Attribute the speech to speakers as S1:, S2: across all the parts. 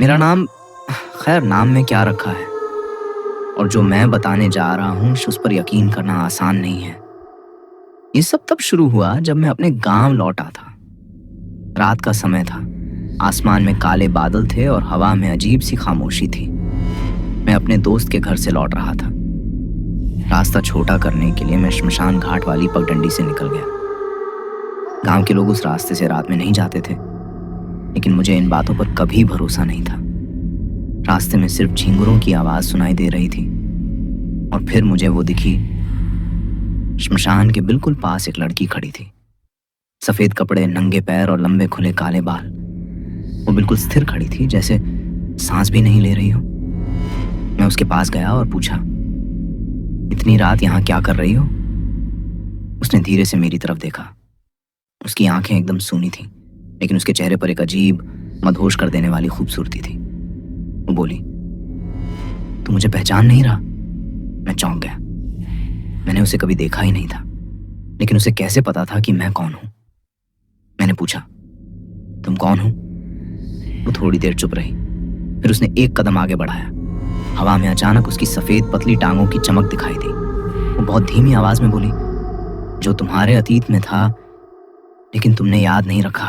S1: मेरा नाम, खैर नाम में क्या रखा है, और जो मैं बताने जा रहा हूँ उस पर यकीन करना आसान नहीं है। ये सब तब शुरू हुआ जब मैं अपने गांव लौटा था। रात का समय था, आसमान में काले बादल थे और हवा में अजीब सी खामोशी थी। मैं अपने दोस्त के घर से लौट रहा था। रास्ता छोटा करने के लिए मैं शमशान घाट वाली पगडंडी से निकल गया। गांव के लोग उस रास्ते से रात में नहीं जाते थे, लेकिन मुझे इन बातों पर कभी भरोसा नहीं था। रास्ते में सिर्फ झींगुरों की आवाज सुनाई दे रही थी और फिर मुझे वो दिखी। शमशान के बिल्कुल पास एक लड़की खड़ी थी। सफेद कपड़े, नंगे पैर और लंबे खुले काले बाल। वो बिल्कुल स्थिर खड़ी थी, जैसे सांस भी नहीं ले रही हो। मैं उसके पास गया और पूछा, इतनी रात यहाँ क्या कर रही हो? उसने धीरे से मेरी तरफ देखा। उसकी आंखें एकदम सूनी थीं, लेकिन उसके चेहरे पर एक अजीब, मदहोश कर देने वाली खूबसूरती थी। वो बोली, तू मुझे पहचान नहीं रहा? मैं चौंक गया। मैंने उसे कभी देखा ही नहीं था, लेकिन उसे कैसे पता था कि मैं कौन हूं? मैंने पूछा, तुम कौन हो? वो थोड़ी देर चुप रही, फिर उसने एक कदम आगे बढ़ाया। हवा में अचानक उसकी सफेद पतली टांगों की चमक दिखाई दी। वो बहुत धीमी आवाज में बोली, जो तुम्हारे अतीत में था लेकिन तुमने याद नहीं रखा।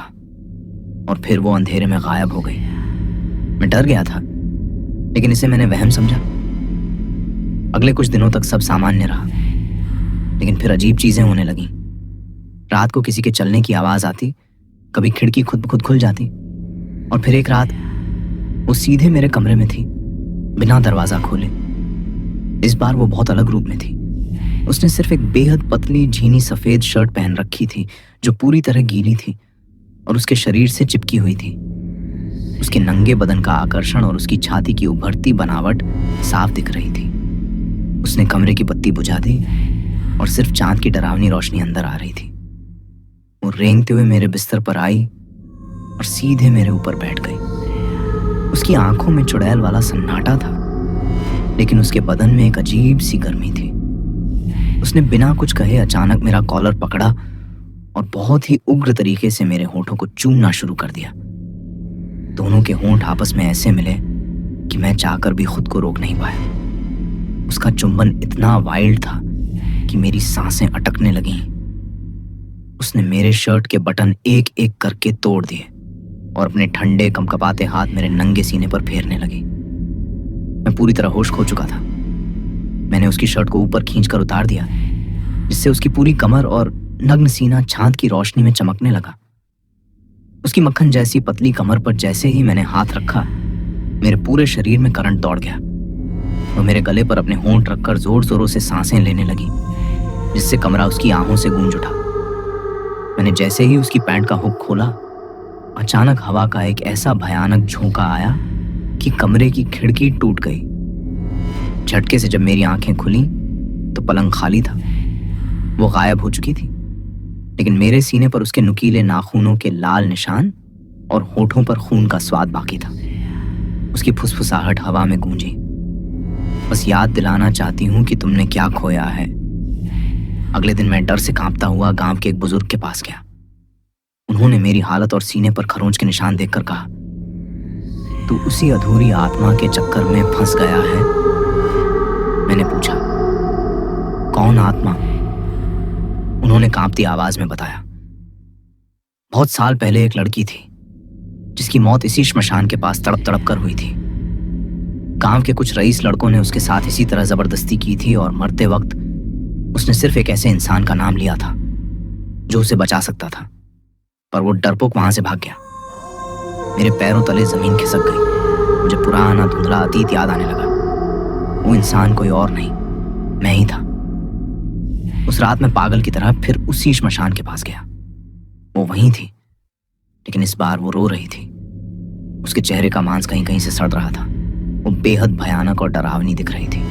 S1: और फिर वो अंधेरे में गायब हो गई। मैं डर गया था, लेकिन इसे मैंने वहम समझा। अगले कुछ दिनों तक सब सामान्य रहा, लेकिन फिर अजीब चीजें होने लगीं। रात को किसी के चलने की आवाज आती, कभी खिड़की खुद ब खुद खुल जाती, और फिर एक रात वो सीधे मेरे कमरे में थी, बिना दरवाजा खोले। इस बार वो बहुत अलग रूप में थी। उसने सिर्फ एक बेहद पतली झीनी सफेद शर्ट पहन रखी थी, जो पूरी तरह गीली थी और उसके शरीर से चिपकी हुई थी। उसके नंगे बदन का आकर्षण और उसकी छाती की उभरती बनावट साफ दिख रही थी। उसने कमरे की बत्ती बुझा दी और सिर्फ चांद की डरावनी रोशनी अंदर आ रही थी। वो रेंगते हुए मेरे बिस्तर पर आई और सीधे मेरे ऊपर बैठ गई। उसकी आंखों में चुड़ैल वाला सन्नाटा था, लेकिन उसके बदन में एक अजीब सी गर्मी थी। उसने बिना कुछ कहे अचानक मेरा कॉलर पकड़ा और बहुत ही उग्र तरीके से मेरे होठों को चूमना शुरू कर दिया। दोनों के होंठ आपस में ऐसे मिले कि मैं चाहकर भी खुद को रोक नहीं पाया। उसका चुंबन इतना वाइल्ड था कि मेरी सांसें अटकने लगीं। उसने मेरे शर्ट के बटन एक एक करके तोड़ दिए और अपने ठंडे कंपकपाते हाथ मेरे नंगे सीने पर फेरने लगी। मैं पूरी तरह होश खो चुका था। मैंने उसकी शर्ट को ऊपर खींचकर उतार दिया, जिससे उसकी पूरी कमर और नग्न सीना चांद की रोशनी में चमकने लगा। उसकी मक्खन जैसी पतली कमर पर जैसे ही मैंने हाथ रखा, मेरे पूरे शरीर में करंट दौड़ गया। वो मेरे गले पर अपने होंठ रखकर जोर जोरों से सांसें लेने लगी, जिससे कमरा उसकी आहों से गूंज उठा। मैंने जैसे ही उसकी पैंट का हुक खोला, अचानक हवा का एक ऐसा भयानक झोंका आया कि कमरे की खिड़की टूट गई। झटके से जब मेरी आंखें खुली तो पलंग खाली था। वो गायब हो चुकी थी, लेकिन मेरे सीने पर उसके नुकीले नाखूनों के लाल निशान और होठों पर खून का स्वाद बाकी था। उसकी फुसफुसाहट हवा में गूंजी, बस याद दिलाना चाहती हूं कि तुमने क्या खोया है। अगले दिन मैं डर से कांपता हुआ गांव के एक बुजुर्ग के पास गया। उन्होंने मेरी हालत और सीने पर खरोंच के निशान देखकर कहा, तू उसी अधूरी आत्मा के चक्कर में फंस गया है। मैंने पूछा, कौन आत्मा? उन्होंने कांपती आवाज में बताया, बहुत साल पहले एक लड़की थी जिसकी मौत इसी श्मशान के पास तड़प तड़प कर हुई थी। गांव के कुछ रईस लड़कों ने उसके साथ इसी तरह जबरदस्ती की थी और मरते वक्त उसने सिर्फ एक ऐसे इंसान का नाम लिया था जो उसे बचा सकता था, पर वो डरपोक वहां से भाग गया। मेरे पैरों तले जमीन खिसक गई। मुझे पुराना धुंधला अतीत याद आने लगा। वो इंसान कोई और नहीं, मैं ही था। उस रात मैं पागल की तरह फिर उसी श्मशान के पास गया। वो वहीं थी, लेकिन इस बार वो रो रही थी। उसके चेहरे का मांस कहीं कहीं से सड़ रहा था। वो बेहद भयानक और डरावनी दिख रही थी।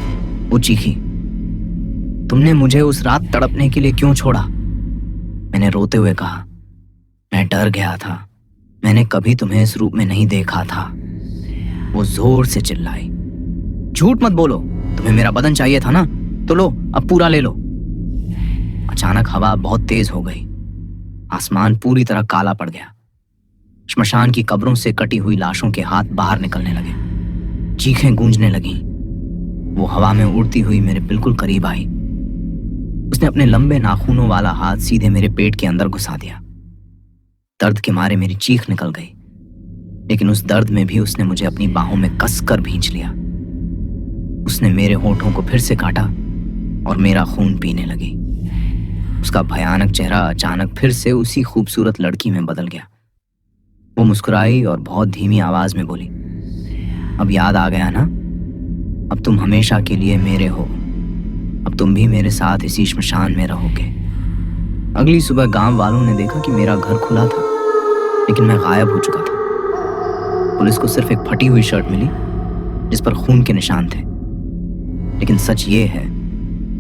S1: वो चीखी, तुमने मुझे उस रात तड़पने के लिए क्यों छोड़ा? मैंने रोते हुए कहा, मैं डर गया था। मैंने कभी तुम्हें इस रूप में नहीं देखा था। वो जोर से चिल्लाई, झूठ मत बोलो, तुम्हें मेरा बदन चाहिए था ना, तो लो, अब पूरा ले लो। अचानक हवा बहुत तेज हो गई। आसमान पूरी तरह काला पड़ गया। श्मशान की कब्रों से कटी हुई लाशों के हाथ बाहर निकलने लगे, चीखें गूंजने लगीं। वो हवा में उड़ती हुई मेरे बिल्कुल करीब आई। उसने अपने लंबे नाखूनों वाला हाथ सीधे मेरे पेट के अंदर घुसा दिया। दर्द के मारे मेरी चीख निकल गई, लेकिन उस दर्द में भी उसने मुझे अपनी बाहों में कसकर भींच लिया। उसने मेरे होठों को फिर से काटा और मेरा खून पीने लगी। उसका भयानक चेहरा अचानक फिर से उसी खूबसूरत लड़की में बदल गया। वो मुस्कुराई और बहुत धीमी आवाज में बोली, अब याद आ गया ना? अब तुम हमेशा के लिए मेरे हो। अब तुम भी मेरे साथ इसी श्मशान में रहोगे। अगली सुबह गांव वालों ने देखा कि मेरा घर खुला था, लेकिन मैं गायब हो चुका था। पुलिस को सिर्फ एक फटी हुई शर्ट मिली जिस पर खून के निशान थे। लेकिन सच ये है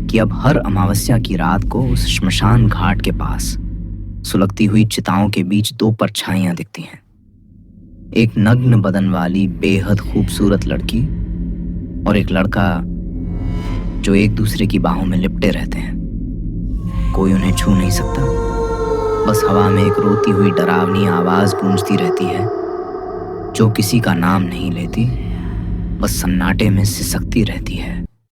S1: कि अब हर अमावस्या की रात को उस श्मशान घाट के पास सुलगती हुई चिताओं के बीच दो परछाइयां दिखती हैं। एक नग्न बदन वाली बेहद खूबसूरत लड़की और एक लड़का जो एक दूसरे की बाहों में लिपटे रहते हैं। कोई उन्हें छू नहीं सकता। बस हवा में एक रोती हुई डरावनी आवाज गूंजती रहती है जो किसी का नाम नहीं लेती, बस सन्नाटे में सिसकती रहती है।